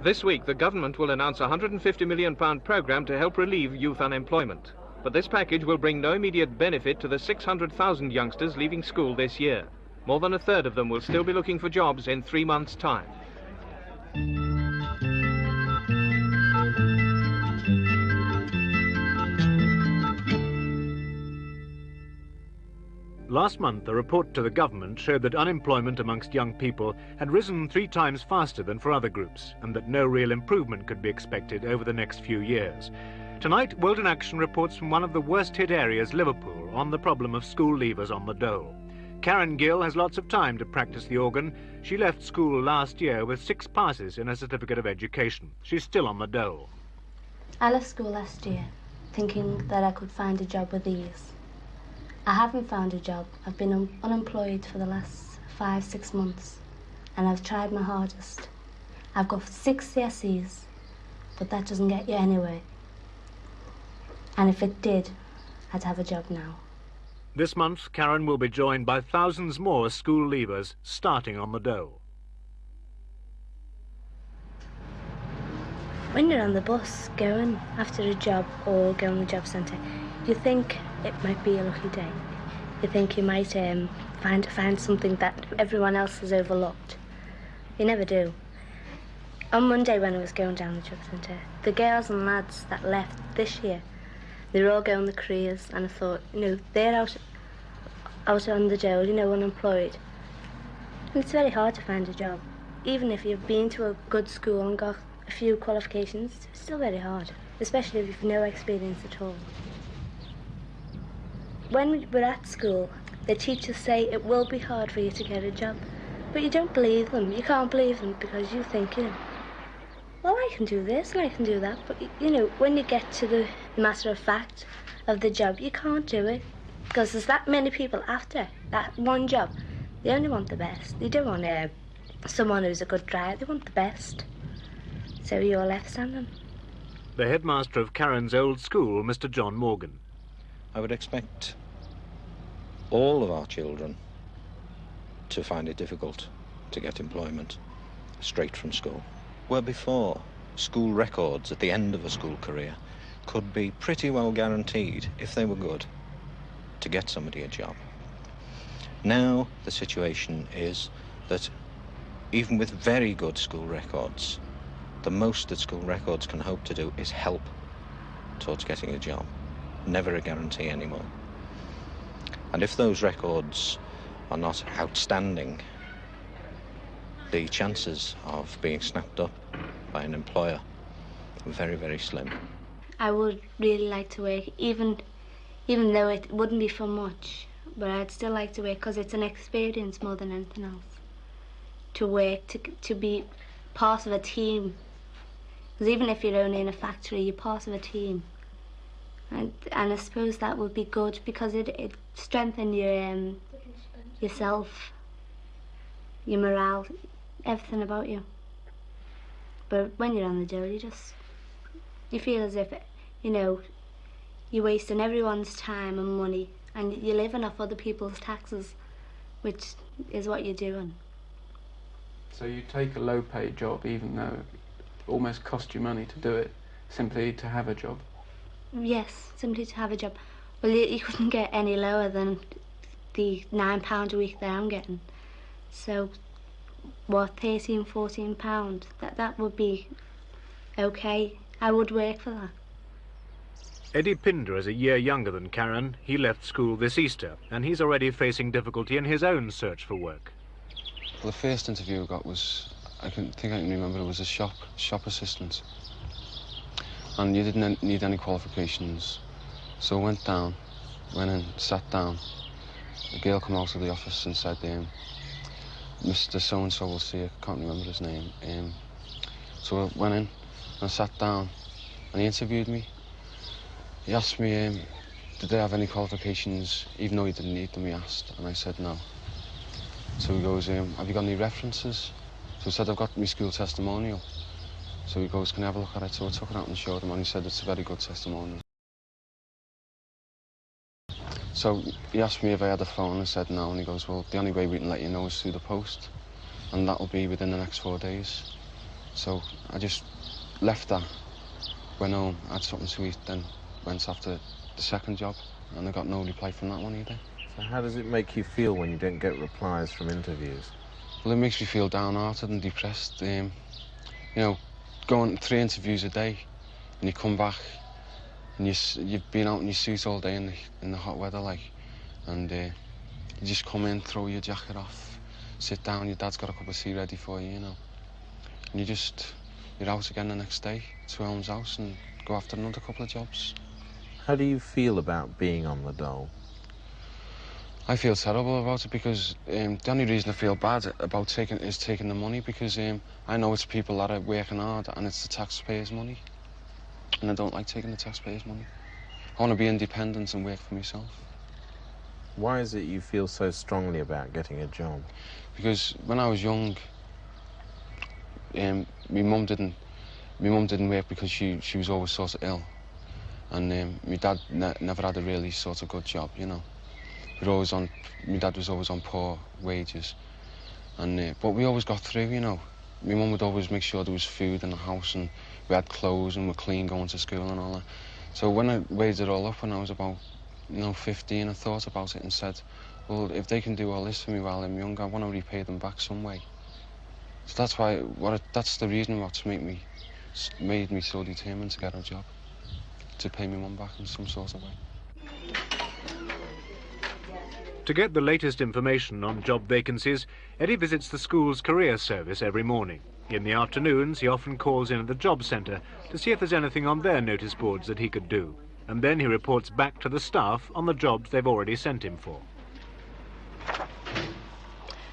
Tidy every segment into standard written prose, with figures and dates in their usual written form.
This week, the government will announce a £150 million programme to help relieve youth unemployment. But this package will bring no immediate benefit to the 600,000 youngsters leaving school this year. More than a third of them will still be looking for jobs in 3 months' time. Last month, a report to the government showed that unemployment amongst young people had risen 3 times faster than for other groups, and that no real improvement could be expected over the next few years. Tonight, World in Action reports from one of the worst-hit areas, Liverpool, on the problem of school leavers on the dole. Karen Gill has lots of time to practice the organ. She left school last year with 6 passes in her certificate of education. She's still on the dole. I left school last year, thinking that I could find a job with ease. I haven't found a job. I've been unemployed for the last 5-6 months, and I've tried my hardest. I've got 6 CSEs, but that doesn't get you anywhere. And if it did, I'd have a job now. This month, Karen will be joined by thousands more school leavers starting on the dole. When you're on the bus going after a job or going to the job centre, you think it might be a lucky day. You think you might find something that everyone else has overlooked. You never do. On Monday when I was going down the job centre, the girls and lads that left this year, they were all going the careers, and I thought, they're out on the dole, unemployed. And it's very hard to find a job. Even if you've been to a good school and got a few qualifications, it's still very hard, especially if you've no experience at all. When we're at school, the teachers say it will be hard for you to get a job, but you don't believe them. You can't believe them because you think, well, I can do this and I can do that, but when you get to the matter of fact of the job, you can't do it because there's that many people after that one job. They only want the best. They don't want someone who's a good driver. They want the best. So you're left standing. The headmaster of Karen's old school, Mr. John Morgan. I would expect all of our children to find it difficult to get employment straight from school. Where before, school records at the end of a school career could be pretty well guaranteed, if they were good, to get somebody a job. Now the situation is that even with very good school records, the most that school records can hope to do is help towards getting a job. Never a guarantee anymore. And if those records are not outstanding, the chances of being snapped up by an employer are very, very slim. I would really like to work, even though it wouldn't be for much, but I'd still like to work because it's an experience more than anything else. To work, to be part of a team. Because even if you're only in a factory, you're part of a team. And I suppose that would be good because it strengthens yourself, your morale, everything about you. But when you're on the dole, you feel as if, you're wasting everyone's time and money, and you're living off other people's taxes, which is what you're doing. So you take a low-paid job, even though it almost costs you money to do it, simply to have a job? Yes, simply to have a job. Well, you couldn't get any lower than the £9 a week that I'm getting. So, what, £13, £14? That would be okay. I would work for that. Eddie Pinder is a year younger than Karen. He left school this Easter, and he's already facing difficulty in his own search for work. Well, the first interview I got was, I can remember, it was a shop assistant. And you didn't need any qualifications. So I went in, sat down. A girl came out of the office and said, Mr. So-and-so will see you. I can't remember his name. So I went in and sat down, and he interviewed me. He asked me, did I have any qualifications, even though he didn't need them, he asked, and I said no. So he goes, have you got any references? So I said, I've got my school testimonial. So he goes, can I have a look at it? So I took it out and showed him, and he said it's a very good testimonial. So he asked me if I had a phone, I said no, and he goes, well, the only way we can let you know is through the post, and that'll be within the next 4 days. So I just left that, went home, had something to eat, then went after the second job, and I got no reply from that one either. So how does it make you feel when you don't get replies from interviews? Well, it makes me feel downhearted and depressed. You know, going 3 interviews a day, and you come back, and you've been out in your suit all day in the hot weather, like, and you just come in, throw your jacket off, sit down, your dad's got a cup of tea ready for you, you know, and you're out again the next day to Elm's house and go after another couple of jobs. How do you feel about being on the dole? I feel terrible about it because the only reason I feel bad about taking the money, because I know it's people that are working hard and it's the taxpayers' money, and I don't like taking the taxpayers' money. I want to be independent and work for myself. Why is it you feel so strongly about getting a job? Because when I was young, my mum didn't work because she was always sort of ill, and my dad never had a really sort of good job, you know. My dad was always on poor wages, and but we always got through, you know. My mum would always make sure there was food in the house and we had clothes and were clean going to school and all that. So when I weighed it all up when I was about 15, I thought about it and said, well, if they can do all this for me while I'm young, I want to repay them back some way. So that's the reason what's made me so determined to get a job, to pay my mum back in some sort of way. To get the latest information on job vacancies, Eddie visits the school's career service every morning. In the afternoons, he often calls in at the job centre to see if there's anything on their notice boards that he could do. And then he reports back to the staff on the jobs they've already sent him for.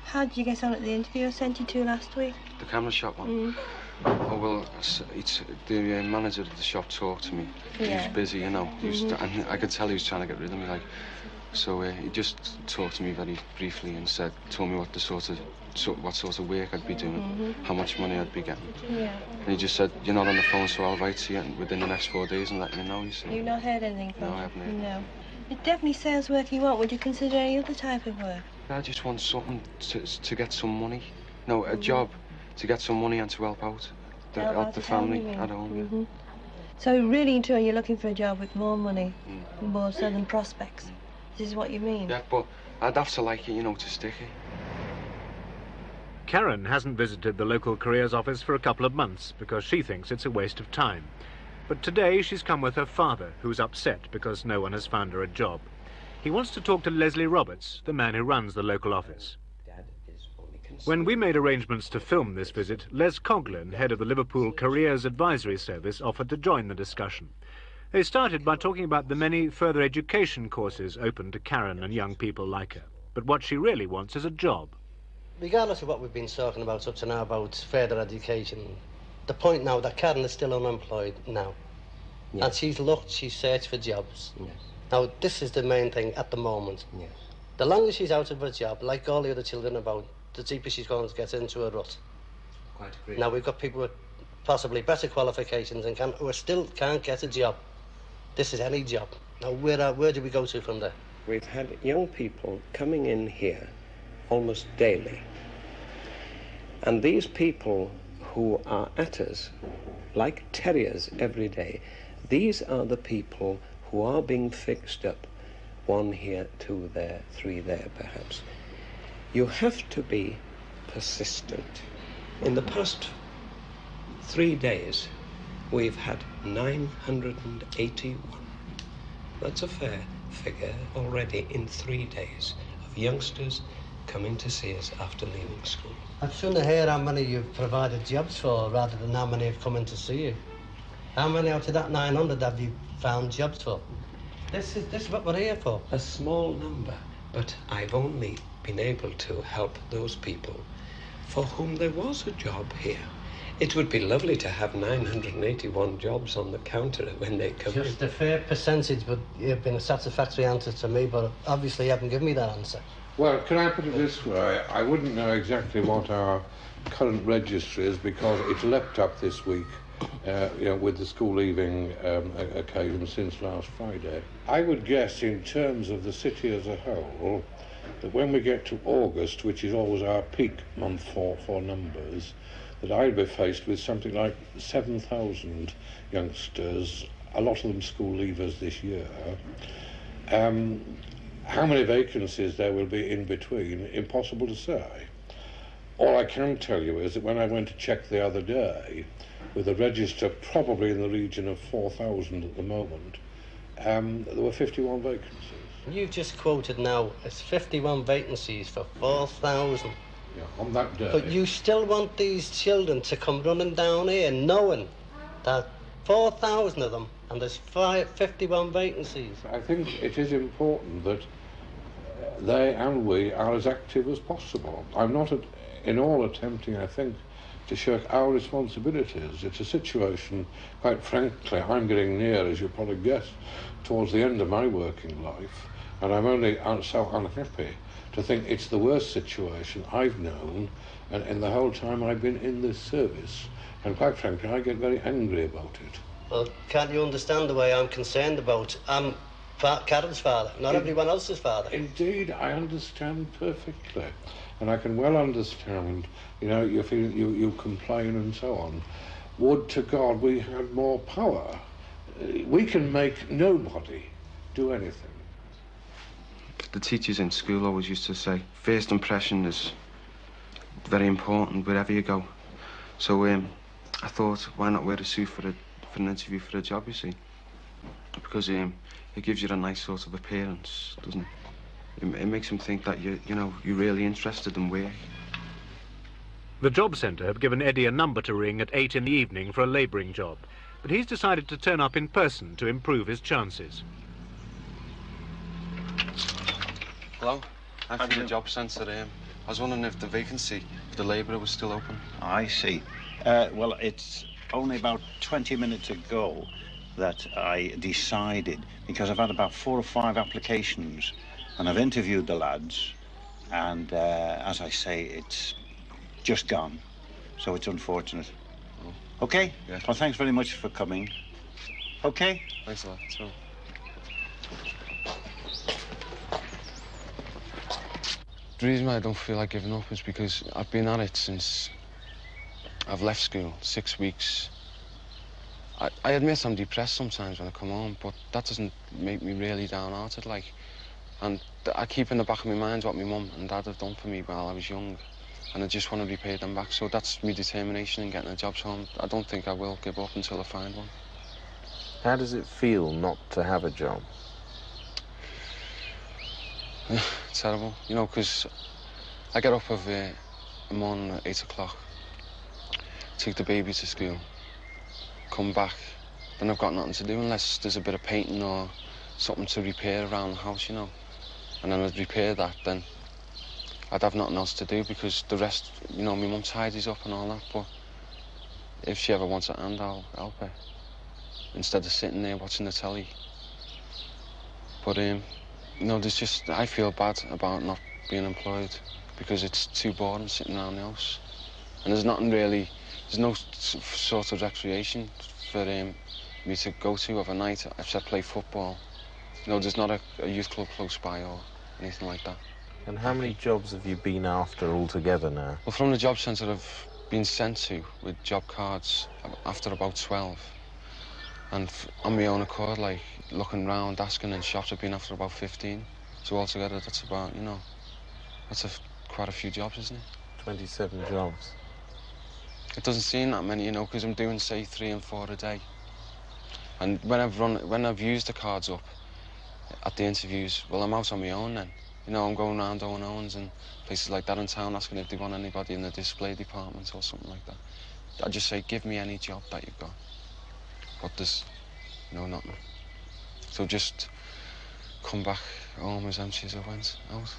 How did you get on at the interview I sent you to last week? The camera shop one? Oh, well, the manager of the shop talked to me. Yeah. He was busy, you know. And I could tell he was trying to get rid of me, like. So he just talked to me very briefly and told me what sort of work I'd be doing, how much money I'd be getting. Yeah. And he just said, you're not on the phone, so I'll write to you within the next 4 days and let you know, you see. You've not heard anything from him? No, I haven't heard. No. It's definitely sales work you want. Would you consider any other type of work? I just want something to get some money. No, a job to get some money and to help out the family at home. Yeah. So really and truly, you're looking for a job with more money, more so than prospects. This is what you mean? Yeah, but I'd have to like it, you know, to stick it. Karen hasn't visited the local careers office for a couple of months because she thinks it's a waste of time. But today she's come with her father, who's upset because no one has found her a job. He wants to talk to Leslie Roberts, the man who runs the local office. When we made arrangements to film this visit, Les Coughlin, head of the Liverpool Careers Advisory Service, offered to join the discussion. They started by talking about the many further education courses open to Karen and young people like her. But what she really wants is a job. Regardless of what we've been talking about up to now about further education, the point now that Karen is still unemployed now. Yes. And she's searched for jobs. Yes. Now, this is the main thing at the moment. Yes. The longer she's out of a job, like all the other children about, the deeper she's going to get into a rut. Quite agree. Now, we've got people with possibly better qualifications and who still can't get a job. This is any job. Now, where do we go to from there? We've had young people coming in here almost daily. And these people who are at us, like terriers every day, these are the people who are being fixed up. 1 here, 2 there, 3 there, perhaps. You have to be persistent. In the past 3 days, we've had 981. That's a fair figure already in 3 days of youngsters coming to see us after leaving school. I'd sooner hear how many you've provided jobs for rather than how many have come in to see you. How many out of that 900 have you found jobs for? This is what we're here for. A small number, but I've only been able to help those people for whom there was a job here. It would be lovely to have 981 jobs on the counter when they come in. Just a fair percentage, but you've been a satisfactory answer to me, but obviously you haven't given me that answer. Well, can I put it this way? I wouldn't know exactly what our current register is because it leapt up this week, with the school leaving occasion since last Friday. I would guess in terms of the city as a whole, that when we get to August, which is always our peak month for numbers, that I'll be faced with something like 7,000 youngsters, a lot of them school leavers this year. How many vacancies there will be in between, impossible to say. All I can tell you is that when I went to check the other day, with a register probably in the region of 4,000 at the moment, there were 51 vacancies. You've just quoted now, it's 51 vacancies for 4,000. Yeah, on that day. But you still want these children to come running down here knowing that 4,000 of them and there's 51 vacancies. I think it is important that they and we are as active as possible. I'm not in all attempting, I think, to shirk our responsibilities. It's a situation, quite frankly, I'm getting near, as you probably guess, towards the end of my working life, and I'm only so unhappy to think it's the worst situation I've known and in the whole time I've been in this service. And quite frankly, I get very angry about it. Well, can't you understand the way I'm concerned about? I'm Karen's father, not everyone else's father. Indeed, I understand perfectly. And I can well understand, you know, you feel you complain and so on. Would to God we had more power. We can make nobody do anything. The teachers in school always used to say, first impression is very important wherever you go. So I thought, why not wear a suit for an interview for a job, you see? Because it gives you a nice sort of appearance, doesn't it? It makes them think that you're really interested in work. The job centre have given Eddie a number to ring at 8 in the evening for a labouring job, but he's decided to turn up in person to improve his chances. Hello, I'm from the job centre. I was wondering if the vacancy for the labourer was still open. I see. Well, it's only about 20 minutes ago that I decided, because I've had about 4 or 5 applications, and I've interviewed the lads, and as I say, it's just gone, so it's unfortunate. Oh. Okay? Yeah. Well, thanks very much for coming. Okay? Thanks a lot. So. The reason why I don't feel like giving up is because I've been at it since I've left school, 6 weeks. I admit I'm depressed sometimes when I come home, but that doesn't make me really downhearted, like. And I keep in the back of my mind what my mum and dad have done for me while I was young, and I just want to repay them back. So that's my determination in getting a job. So I don't think I will give up until I find one. How does it feel not to have a job? Terrible, you know, because I get up of a morning at 8 o'clock, take the baby to school, come back, then I've got nothing to do unless there's a bit of painting or something to repair around the house, you know. And then I'd repair that, then I'd have nothing else to do because the rest, you know, my mum tidies up and all that, but if she ever wants a hand, I'll help her, instead of sitting there watching the telly. But, you know, I feel bad about not being employed because it's too boring sitting around the house. And there's nothing really, there's no sort of recreation for me to go to overnight if I play football. You know, there's not a youth club close by or anything like that. And how many jobs have you been after altogether now? Well, from the job centre I've been sent to with job cards after about 12. And on my own accord, like, looking round, asking in shops, I've been after about 15. So altogether, that's about, you know, that's quite a few jobs, isn't it? 27 jobs. It doesn't seem that many, you know, because I'm doing, say, 3 and 4 a day. And when I've used the cards up at the interviews, well, I'm out on my own then. You know, I'm going around Owen Owens and places like that in town asking if they want anybody in the display department or something like that. I just say, give me any job that you've got. But there's, you know, nothing. So just come back home as empty as I went out.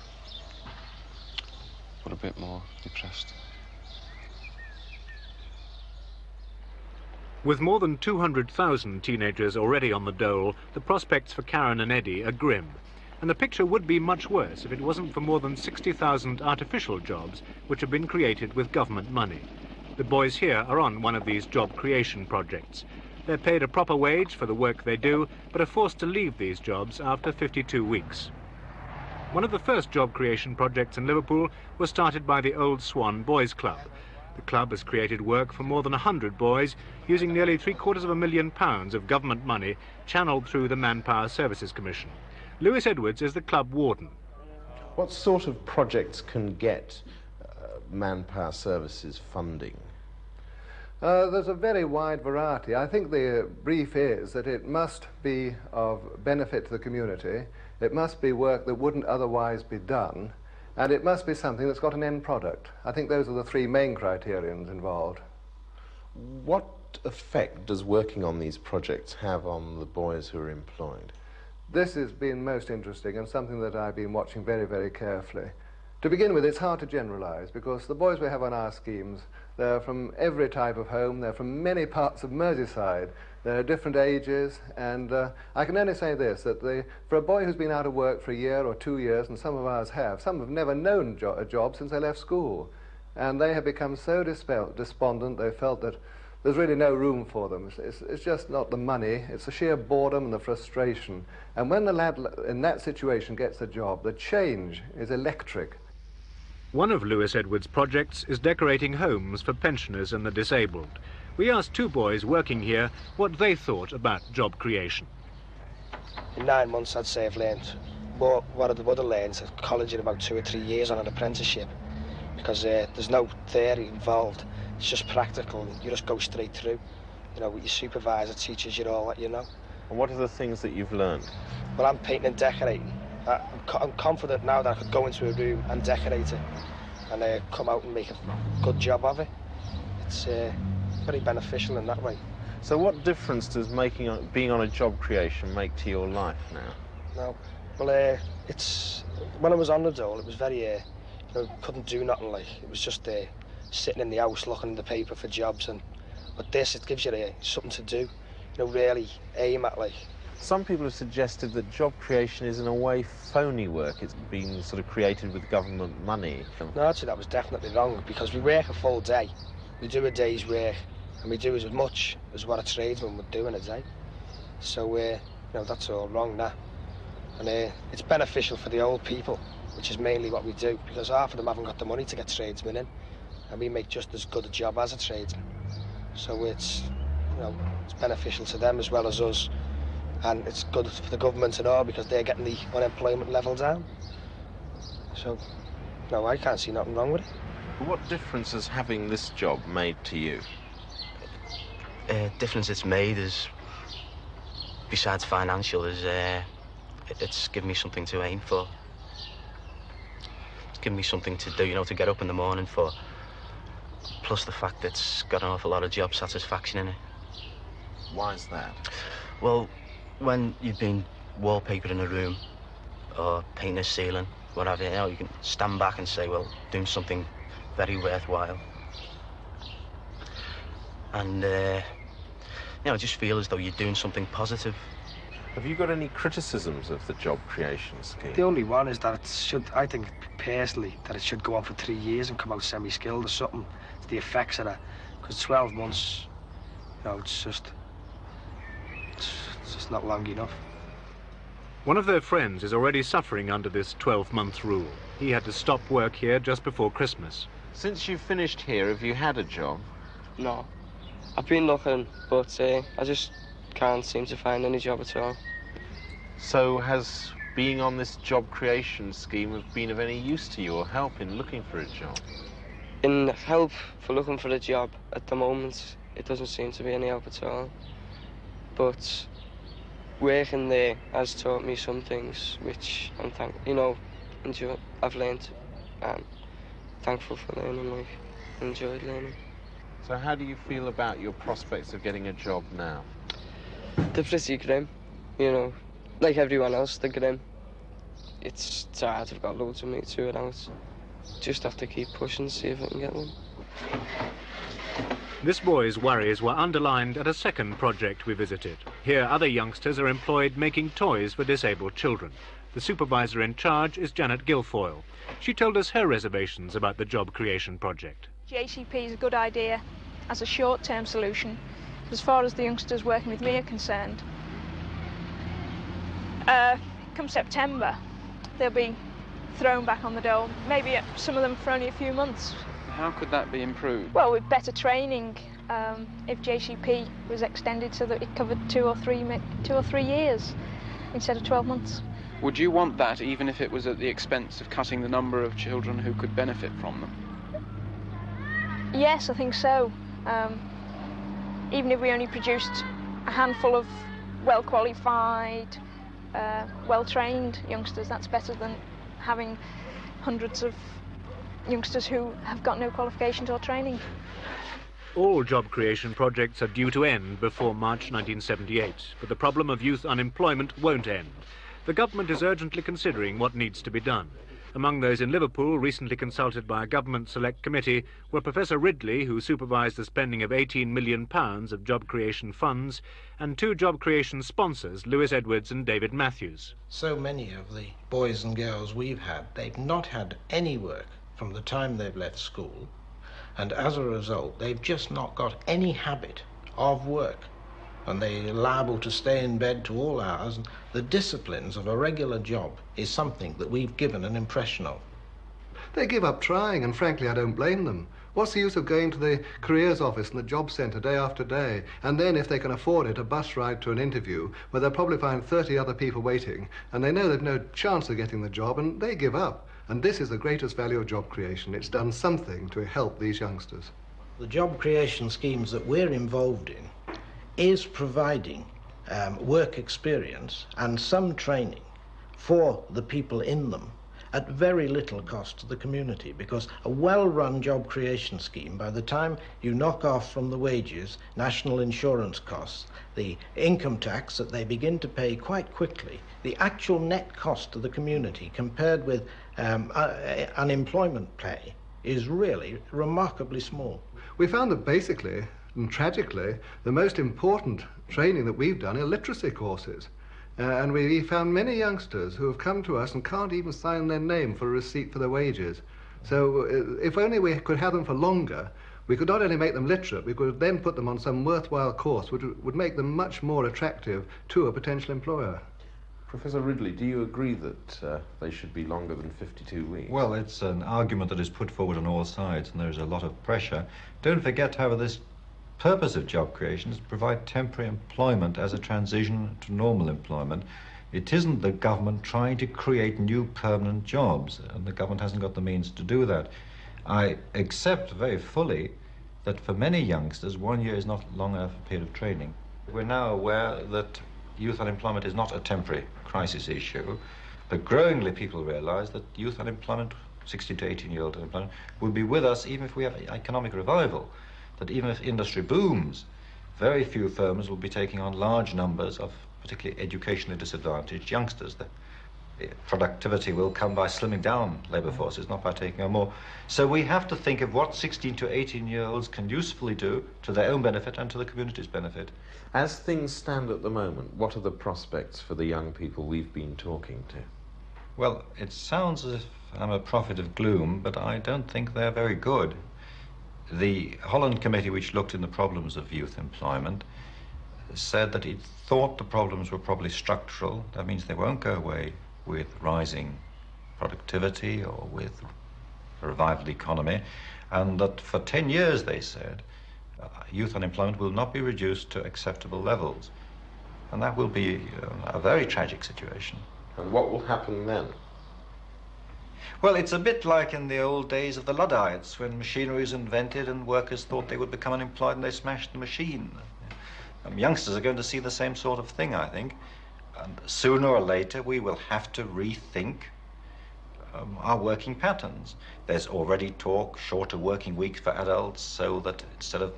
But a bit more depressed. With more than 200,000 teenagers already on the dole, the prospects for Karen and Eddie are grim. And the picture would be much worse if it wasn't for more than 60,000 artificial jobs which have been created with government money. The boys here are on one of these job creation projects. They're paid a proper wage for the work they do, but are forced to leave these jobs after 52 weeks. One of the first job creation projects in Liverpool was started by the Old Swan Boys Club. The club has created work for more than 100 boys using nearly £750,000 of government money channelled through the Manpower Services Commission. Lewis Edwards is the club warden. What sort of projects can get Manpower Services funding? There's a very wide variety. I think the brief is that it must be of benefit to the community, it must be work that wouldn't otherwise be done, and it must be something that's got an end product. I think those are the three main criterions involved. What effect does working on these projects have on the boys who are employed? This has been most interesting and something that I've been watching very, very carefully. To begin with, it's hard to generalise because the boys we have on our schemes, they're from every type of home, they're from many parts of Merseyside, they're different ages, and I can only say this, that for a boy who's been out of work for a year or 2 years, and some of ours have, some have never known a job since they left school, and they have become so despondent, they felt that there's really no room for them. It's just not the money, it's the sheer boredom and the frustration. And when the lad in that situation gets a job, the change is electric. One of Lewis Edwards' projects is decorating homes for pensioners and the disabled. We asked two boys working here what they thought about job creation. In 9 months, I'd say I've learned more what I would have learned at college in about 2 or 3 years on an apprenticeship, because there's no theory involved. It's just practical. You just go straight through. You know, with your supervisor teaches you all that you know. And what are the things that you've learned? Well, I'm painting and decorating. I'm confident now that I could go into a room and decorate it and come out and make a good job of it. It's very beneficial in that way. So what difference does being on a job creation make to your life now? No. Well, when I was on the dole, it was very, couldn't do nothing, like. It was just sitting in the house looking in the paper for jobs, but this, it gives you something to do, really aim at, like. Some people have suggested that job creation is in a way phony work. It's been sort of created with government money. No, I'd say that was definitely wrong, because we work a full day. We do a day's work, and we do as much as what a tradesman would do in a day. So, that's all wrong, that. And it's beneficial for the old people, which is mainly what we do, because half of them haven't got the money to get tradesmen in, and we make just as good a job as a tradesman. So it's beneficial to them as well as us, and it's good for the government and all, because they're getting the unemployment level down. So, no, I can't see nothing wrong with it. What difference has having this job made to you? Difference it's made is, besides financial, is it's given me something to aim for. It's given me something to do, to get up in the morning for. Plus the fact that it's got an awful lot of job satisfaction in it. Why is that? Well, when you've been wallpapering a room or painting a ceiling, whatever, you can stand back and say, well, doing something very worthwhile. And, I just feel as though you're doing something positive. Have you got any criticisms of the job creation scheme? The only one is that it should, I think personally, that it should go on for 3 years and come out semi-skilled or something. It's the effects of that. Because 12 months, it's just not long enough. One of their friends is already suffering under this 12-month rule. He had to stop work here just before Christmas. Since you finished here, have you had a job? No. I've been looking, but I just can't seem to find any job at all. So has being on this job creation scheme been of any use to you or help in looking for a job? In help for looking for a job at the moment, it doesn't seem to be any help at all. But working there has taught me some things which I've learned. I'm thankful for learning, enjoyed learning. So how do you feel about your prospects of getting a job now? They're pretty grim, like everyone else, they're grim. It's hard, I've got loads of mates who are out. Just have to keep pushing, see if I can get one. This boy's worries were underlined at a second project we visited. Here, other youngsters are employed making toys for disabled children. The supervisor in charge is Janet Guilfoyle. She told us her reservations about the job creation project. JCP is a good idea as a short-term solution, as far as the youngsters working with me are concerned. Come September, they'll be thrown back on the dole, maybe some of them for only a few months. How could that be improved? Well, with better training, if JCP was extended so that it covered 2 or 3 years instead of 12 months. Would you want that even if it was at the expense of cutting the number of children who could benefit from them? Yes, I think so. Even if we only produced a handful of well-qualified, well-trained youngsters, that's better than having hundreds of youngsters who have got no qualifications or training. All job creation projects are due to end before March 1978, but the problem of youth unemployment won't end. The government is urgently considering what needs to be done. Among those in Liverpool recently consulted by a government select committee were Professor Ridley, who supervised the spending of £18 million of job creation funds, and 2 job creation sponsors, Lewis Edwards and David Matthews. So many of the boys and girls we've had, they've not had any work from the time they've left school, and as a result they've just not got any habit of work, and they're liable to stay in bed to all hours. And the disciplines of a regular job is something that we've given an impression of. They give up trying, and frankly I don't blame them. What's the use of going to the careers office and the job centre day after day, and then, if they can afford it, a bus ride to an interview where they'll probably find 30 other people waiting, and they know they've no chance of getting the job, and they give up. And this is the greatest value of job creation. It's done something to help these youngsters. The job creation schemes that we're involved in is providing work experience and some training for the people in them at very little cost to the community, because a well-run job creation scheme, by the time you knock off from the wages, national insurance costs, the income tax that they begin to pay quite quickly, the actual net cost to the community compared with unemployment pay is really remarkably small. We found that basically and tragically the most important training that we've done are literacy courses. And we found many youngsters who have come to us and can't even sign their name for a receipt for their wages. So if only we could have them for longer, we could not only make them literate, we could then put them on some worthwhile course which would make them much more attractive to a potential employer. Professor Ridley, do you agree that they should be longer than 52 weeks? Well, it's an argument that is put forward on all sides, and there's a lot of pressure. Don't forget, however, this purpose of job creation is to provide temporary employment as a transition to normal employment. It isn't the government trying to create new permanent jobs, and the government hasn't got the means to do that. I accept very fully that for many youngsters, 1 year is not long enough a period of training. We're now aware that youth unemployment is not a temporary crisis issue, but growingly people realize that youth unemployment, 16 to 18-year-old unemployment, will be with us even if we have economic revival. That even if industry booms, very few firms will be taking on large numbers of particularly educationally disadvantaged youngsters. The productivity will come by slimming down labour forces, not by taking on more. So we have to think of what 16 to 18-year-olds can usefully do to their own benefit and to the community's benefit. As things stand at the moment, what are the prospects for the young people we've been talking to? Well, it sounds as if I'm a prophet of gloom, but I don't think they're very good. The Holland Committee, which looked in the problems of youth employment, said that it thought the problems were probably structural. That means they won't go away with rising productivity or with a revived economy, and that for 10 years, they said, youth unemployment will not be reduced to acceptable levels. And that will be a very tragic situation. And what will happen then? Well, it's a bit like in the old days of the Luddites, when machinery was invented and workers thought they would become unemployed and they smashed the machine. Youngsters are going to see the same sort of thing, I think. And sooner or later, we will have to rethink our working patterns. There's already talk, shorter working weeks for adults, so that instead of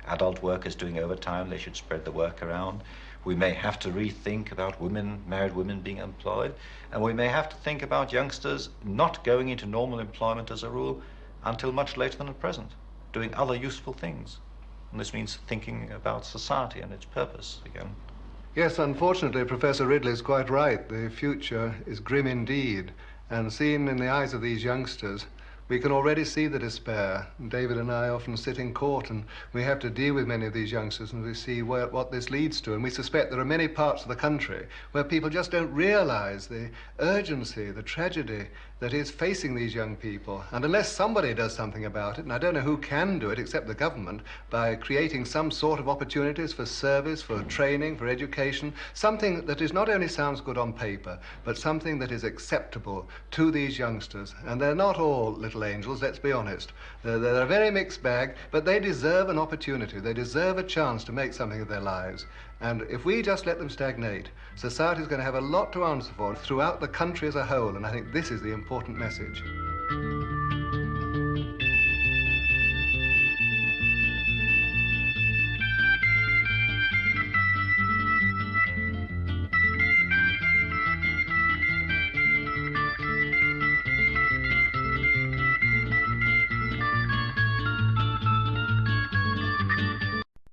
adult workers doing overtime, they should spread the work around. We may have to rethink about women, married women being employed, and we may have to think about youngsters not going into normal employment as a rule until much later than at present, doing other useful things. And this means thinking about society and its purpose again. Yes, unfortunately, Professor Ridley is quite right. The future is grim indeed, and seen in the eyes of these youngsters, we can already see the despair. David and I often sit in court and we have to deal with many of these youngsters, and we see what this leads to. And we suspect there are many parts of the country where people just don't realize the urgency, the tragedy that is facing these young people. And unless somebody does something about it, and I don't know who can do it except the government, by creating some sort of opportunities for service, for training, for education, something that is not only sounds good on paper, but something that is acceptable to these youngsters. And they're not all little angels, let's be honest. They're a very mixed bag, but they deserve an opportunity. They deserve a chance to make something of their lives. And if we just let them stagnate, society is going to have a lot to answer for throughout the country as a whole, and I think this is the important message.